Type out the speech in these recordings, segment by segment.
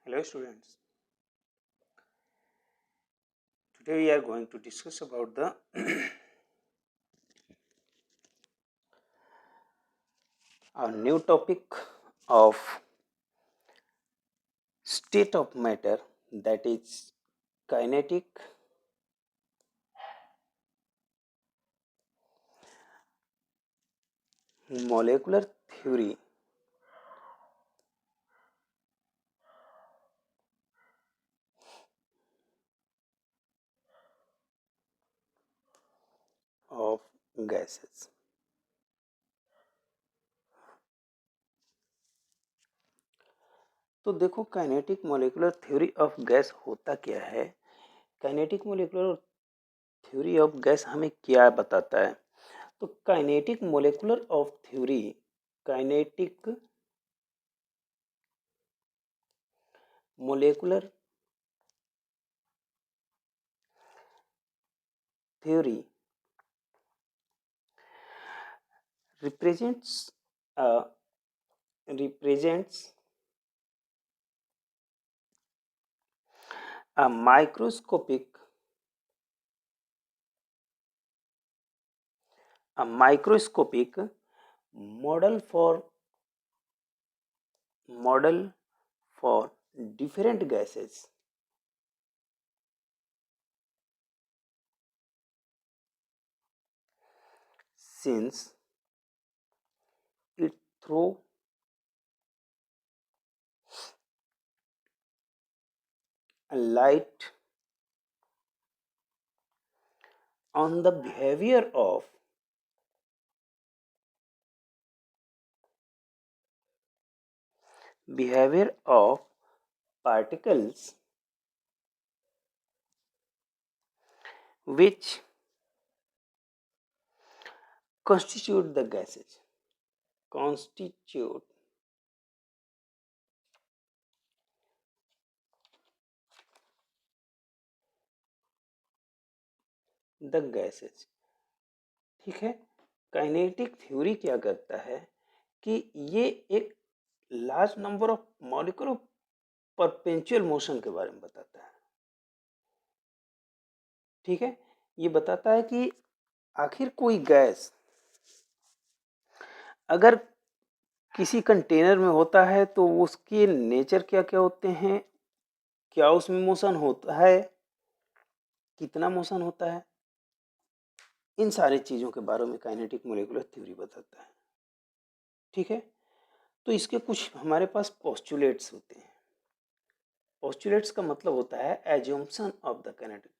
Hello students, today we are going to discuss about the a new topic of state of matter, that is kinetic molecular theory of gases। तो देखो kinetic molecular theory of gas होता क्या है। Kinetic molecular theory of gas हमें क्या बताता है। तो kinetic molecular of theory kinetic molecular theory represents a represents a microscopic model for different gases since it throw a light on the behavior of particles which constitute the gases constitute the gases। ठीक है, kinetic theory क्या करता है कि ये एक large number of molecule of perpetual motion के बारे में बताता है। ठीक है, ये बताता है कि आखिर कोई गैस अगर किसी कंटेनर में होता है तो उसके नेचर क्या क्या होते हैं, क्या उसमें मोशन होता है, कितना मोशन होता है, इन सारी चीज़ों के बारे में काइनेटिक मोलेकुलर थ्योरी बताता है। ठीक है, तो इसके कुछ हमारे पास पोस्टुलेट्स होते हैं। पोस्टुलेट्स का मतलब होता है assumption of the kinetic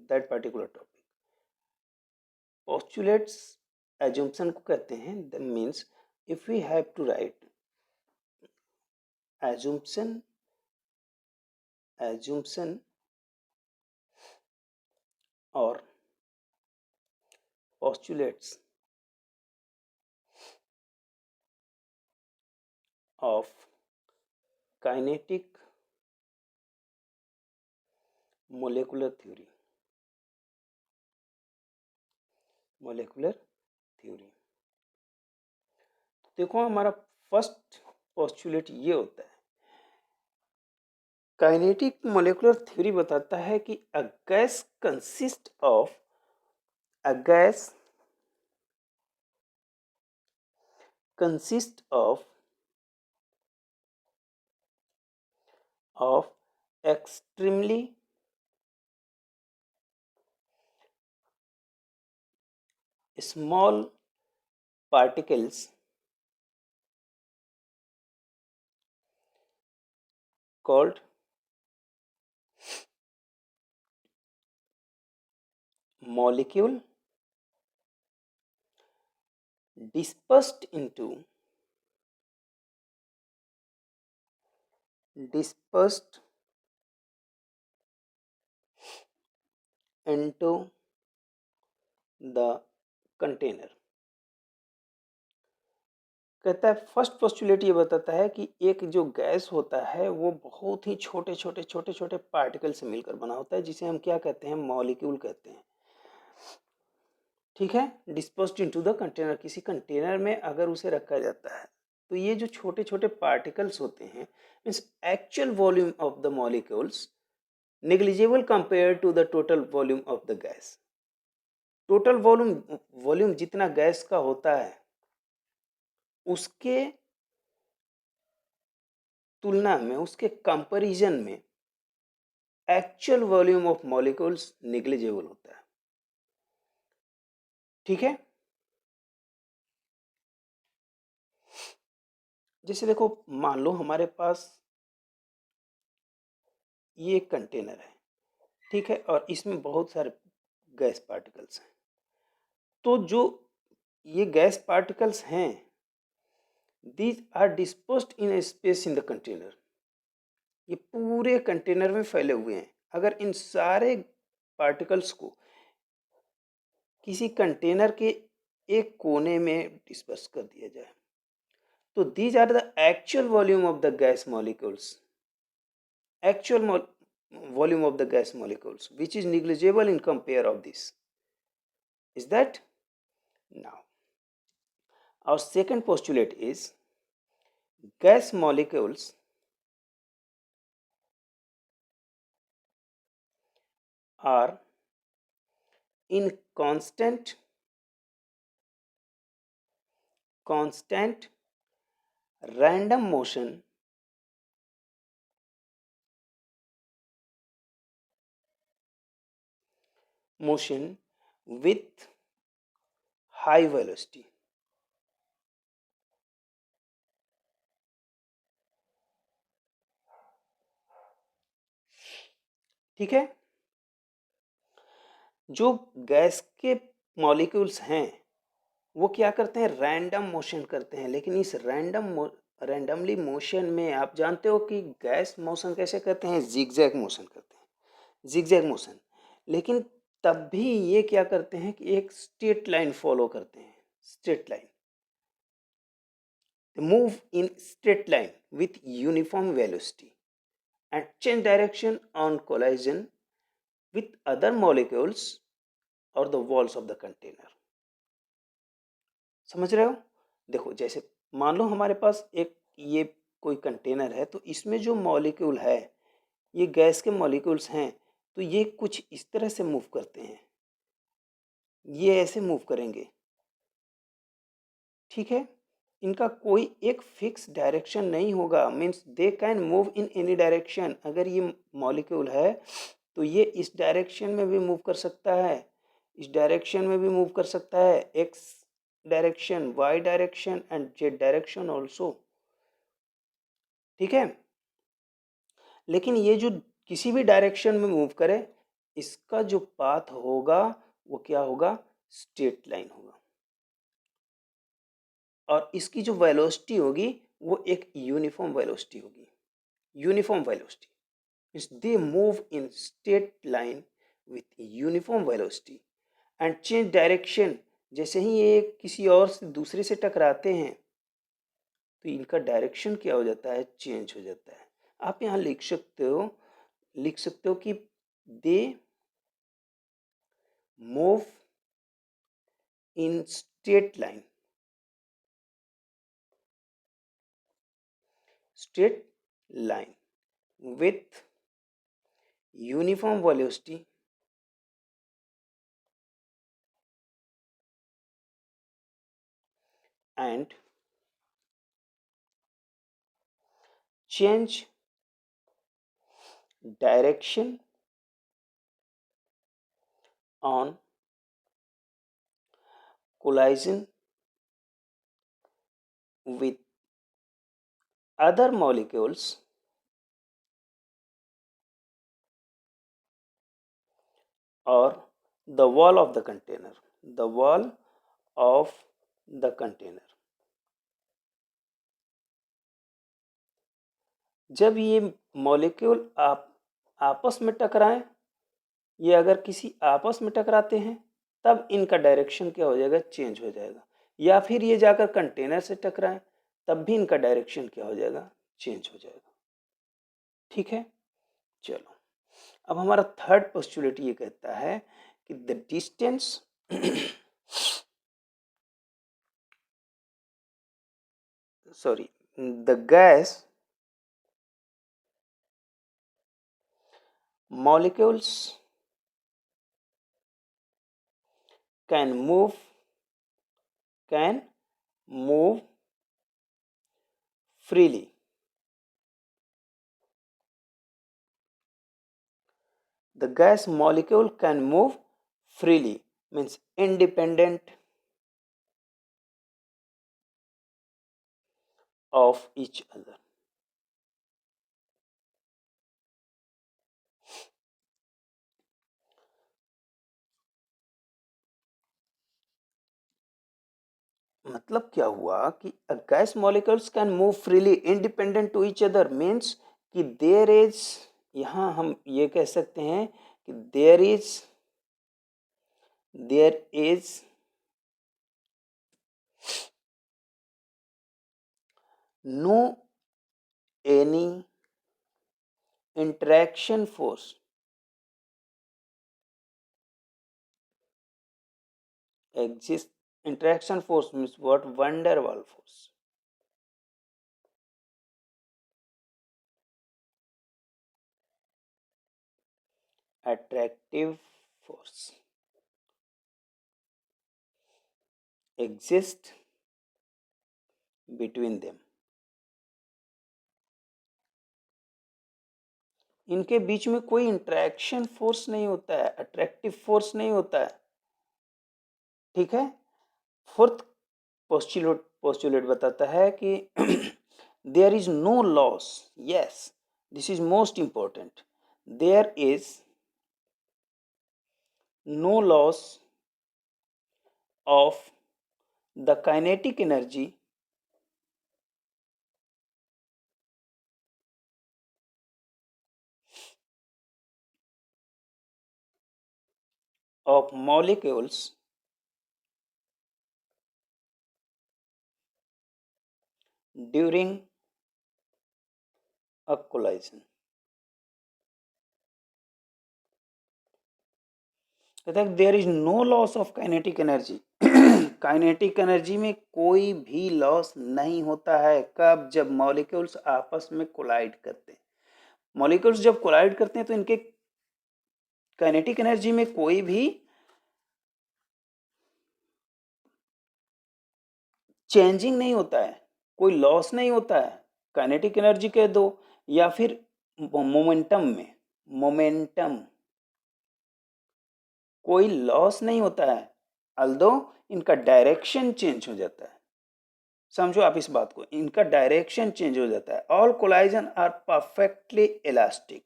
that particular topic. Postulates assumption को कहते हैं। That means if we have to write assumption or postulates of kinetic molecular theory देखो हमारा फर्स्ट पोस्टुलेट ये होता है, काइनेटिक मोलेकुलर थ्योरी बताता है कि a gas consist of extremely small particles called molecule dispersed into the container। कहता है फर्स्ट पोस्टुलेट ये बताता है कि एक जो गैस होता है वो बहुत ही छोटे छोटे छोटे छोटे पार्टिकल से मिलकर बना होता है, जिसे हम क्या कहते हैं, मॉलिक्यूल कहते हैं। ठीक है, डिस्पोज्ड इनटू द कंटेनर, किसी कंटेनर में अगर उसे रखा जाता है तो ये जो छोटे छोटे पार्टिकल्स होते हैं means actual volume of the molecules negligible compare to the total volume of the gas. Total volume volume जितना गैस का होता है उसके तुलना में, उसके कंपैरिजन में actual volume of molecules negligible होता है। ठीक है, जैसे देखो मान लो हमारे पास ये एक कंटेनर है, ठीक है, और इसमें बहुत सारे गैस पार्टिकल्स हैं। तो जो ये गैस पार्टिकल्स हैं these are disposed in space in the container. ये पूरे कंटेनर में फैले हुए हैं। अगर इन सारे पार्टिकल्स को किसी कंटेनर के एक कोने में डिस्पर्स कर दिया जाए तो these are the actual volume of the gas molecules, actual volume of the gas molecules which is negligible in compare of this. Is that? Now our second postulate is gas molecules are in constant random motion with high velocity. ठीक है, जो gas के molecules हैं वो क्या करते हैं, random motion करते हैं। लेकिन इस रैंडमली मोशन में आप जानते हो कि गैस मोशन कैसे करते हैं, जिगजैग मोशन करते हैं, जिगजैग मोशन। लेकिन तब भी ये क्या करते हैं कि एक स्ट्रेट लाइन फॉलो करते हैं, straight line, move in straight line with uniform velocity and change direction on collision with other molecules और the walls of the container. समझ रहे हो? देखो जैसे मान लो हमारे पास एक ये कोई कंटेनर है, तो इसमें जो मॉलिक्यूल है ये गैस के मॉलिक्यूल्स हैं, तो ये कुछ इस तरह से मूव करते हैं, ये ऐसे मूव करेंगे। ठीक है, इनका कोई एक फिक्स डायरेक्शन नहीं होगा, means they can move in any direction. अगर ये मॉलिक्यूल है तो ये इस डायरेक्शन में भी मूव कर सकता है, इस डायरेक्शन में भी मूव कर सकता है, X direction, Y direction and Z direction also. ठीक है, लेकिन ये जो किसी भी डायरेक्शन में मूव करे इसका जो पाथ होगा वो क्या होगा, स्ट्रेट लाइन होगा, और इसकी जो वेलोसिटी होगी वो एक यूनिफॉर्म वेलोसिटी होगी। Uniform velocity means they move in straight line with uniform velocity and change direction. जैसे ही ये किसी और से दूसरे से टकराते हैं तो इनका डायरेक्शन क्या हो जाता है, चेंज हो जाता है। आप यहाँ लिख सकते हो कि they move in straight line, straight line with uniform velocity and change direction on collision with other molecules or the wall of the container, the wall of the container। जब ये मॉलिक्यूल आपस में टकराएं, ये अगर किसी आपस में टकराते हैं तब इनका डायरेक्शन क्या हो जाएगा, चेंज हो जाएगा। या फिर ये जाकर कंटेनर से टकराएं तब भी इनका डायरेक्शन क्या हो जाएगा, चेंज हो जाएगा। ठीक है, चलो अब हमारा थर्ड पोस्टुलेट ये कहता है कि the distance sorry, the gas molecules can move freely. The gas molecule can move freely means independent of each other. मतलब क्या हुआ कि a gas molecules can move freely independent to each other means कि there is, यहाँ हम ये कह सकते हैं कि there is no any interaction force exists. Interaction force means what? Van der Waals force. Attractive force exist between them. इनके बीच में कोई इंटरेक्शन फोर्स नहीं होता है, अट्रैक्टिव फोर्स नहीं होता है, ठीक है। फोर्थ पोस्टुलेट बताता है कि there is no loss, yes this is most important, there is no loss of the kinetic energy of molecules during a collision. There is no loss of kinetic energy. Kinetic energy में कोई भी loss नहीं होता है। कब? जब molecules आपस में कोलाइड करते हैं। मॉलिक्यूल्स जब कोलाइड करते हैं तो इनके काइनेटिक एनर्जी में कोई भी चेंजिंग नहीं होता है, कोई लॉस नहीं होता है। काइनेटिक एनर्जी कह दो या फिर मोमेंटम में, मोमेंटम कोई लॉस नहीं होता है, अल्दो इनका डायरेक्शन चेंज हो जाता है। समझो आप इस बात को, इनका डायरेक्शन चेंज हो जाता है। All collision are perfectly elastic.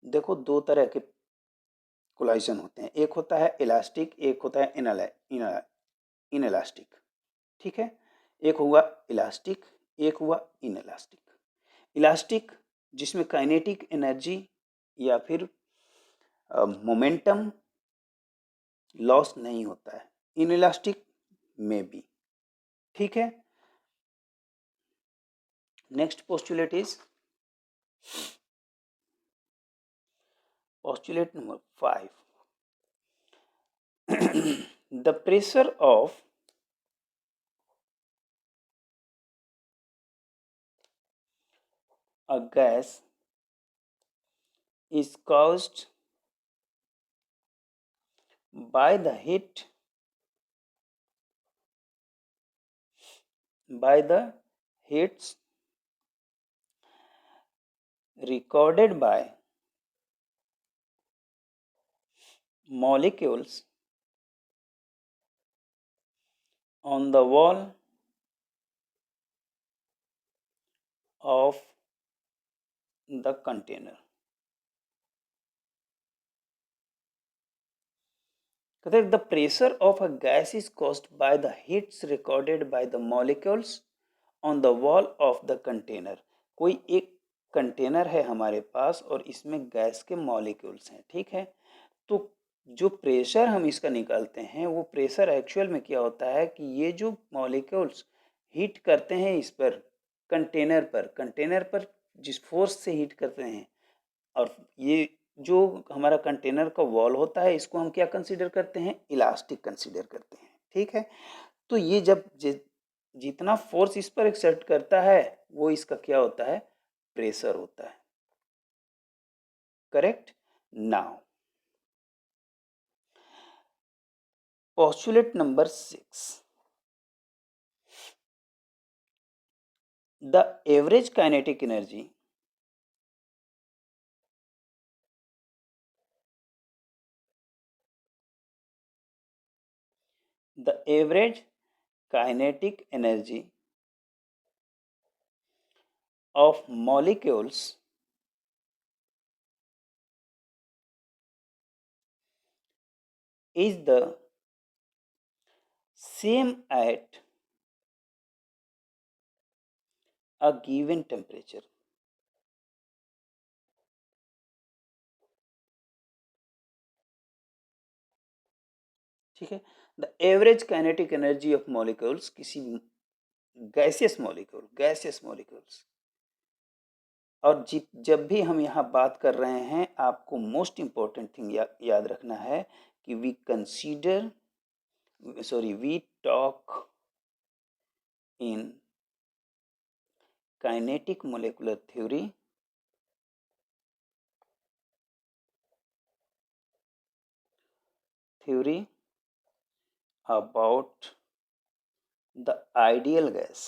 देखो दो तरह के कोलाइजन होते हैं, एक होता है इलास्टिक, एक होता है इनइलास्टिक, ठीक है। एक हुआ इलास्टिक, एक हुआ इनइलास्टिक। इलास्टिक जिसमें काइनेटिक एनर्जी या फिर मोमेंटम लॉस नहीं होता है, इनइलास्टिक में भी, ठीक है। Next postulate is postulate number 5. The pressure of a gas is caused by the heats recorded by molecules on the wall of the container. The pressure of a gas is caused by the heats recorded by the molecules on the wall of the container. कोई एक container है हमारे पास और इसमें gas के molecules हैं, ठीक है। तो जो प्रेशर हम इसका निकालते हैं वो प्रेशर एक्चुअल में क्या होता है कि ये जो मॉलिक्यूल्स हीट करते हैं इस पर कंटेनर पर जिस फोर्स से हीट करते हैं, और ये जो हमारा कंटेनर का वॉल होता है इसको हम क्या कंसीडर करते हैं? इलास्टिक कंसीडर करते हैं, ठीक है। तो ये जब जितना फोर्स इस पर एक्सर्ट करता है वो इसका क्या होता है, प्रेशर होता है। Correct. Now postulate number 6, the average kinetic energy the average kinetic energy of molecules is the same at a given temperature. ठीक है, the average kinetic energy of molecules, किसी गैसियस मॉलिक्यूल्स। और जब भी हम यहाँ बात कर रहे हैं, आपको मोस्ट इम्पॉर्टेंट थिंग याद रखना है कि we talk in kinetic molecular theory about the ideal gas।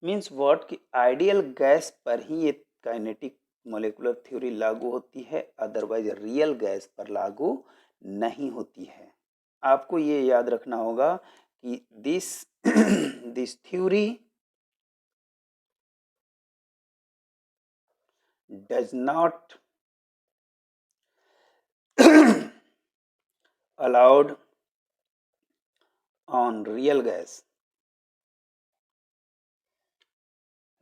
Means what कि आइडियल गैस पर ही ये काइनेटिक मोलिकुलर थ्योरी लागू होती है, अदरवाइज रियल गैस पर लागू नहीं होती है। आपको ये याद रखना होगा कि this theory does not allowed on real gas.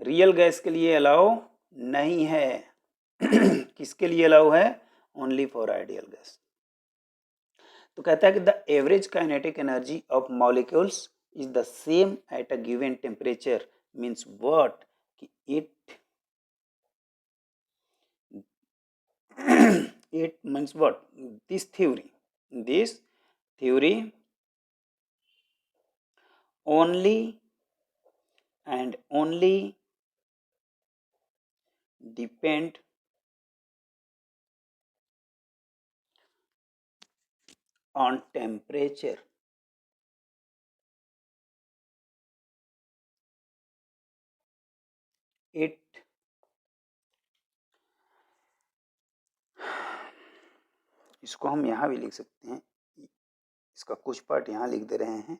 Real gas के लिए अलाउ नहीं है। किसके लिए अलाउ है? Only for ideal gas. तो कहता है कि the average kinetic energy of molecules is the same at a given temperature. Means what कि it means what? This theory only and only depend on temperature। it इसको हम यहाँ भी लिख सकते हैं, इसका कुछ पार्ट यहाँ लिख दे रहे हैं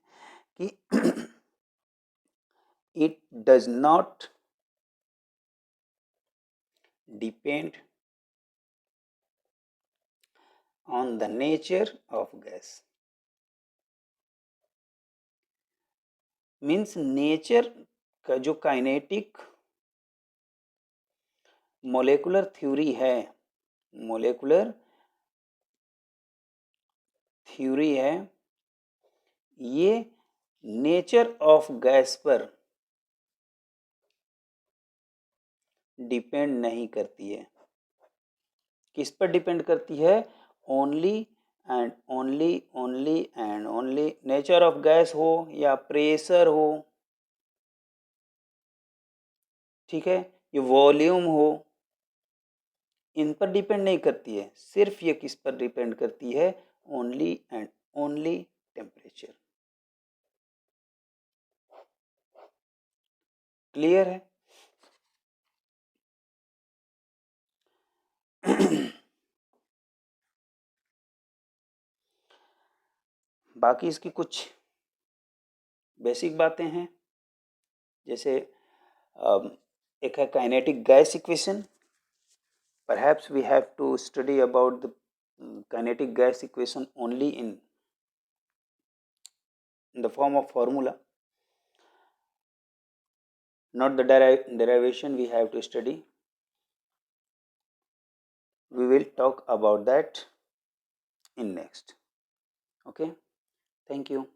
कि it does not depend on the nature of gas। Means nature का जो काइनेटिक मोलेकुलर थ्योरी है, ये नेचर ऑफ गैस पर डिपेंड नहीं करती है। किस पर डिपेंड करती है? Only and only nature of gas हो या प्रेशर हो, ठीक है, ये वॉल्यूम हो, इन पर डिपेंड नहीं करती है। सिर्फ ये किस पर डिपेंड करती है? Only and only temperature. Clear है? बाकी इसकी कुछ बेसिक बातें हैं, जैसे एक है kinetic gas equation. Perhaps we have to study about the kinetic gas equation only in the form of formula, not the derivation we have to study. We will talk about that in next. Okay, thank you.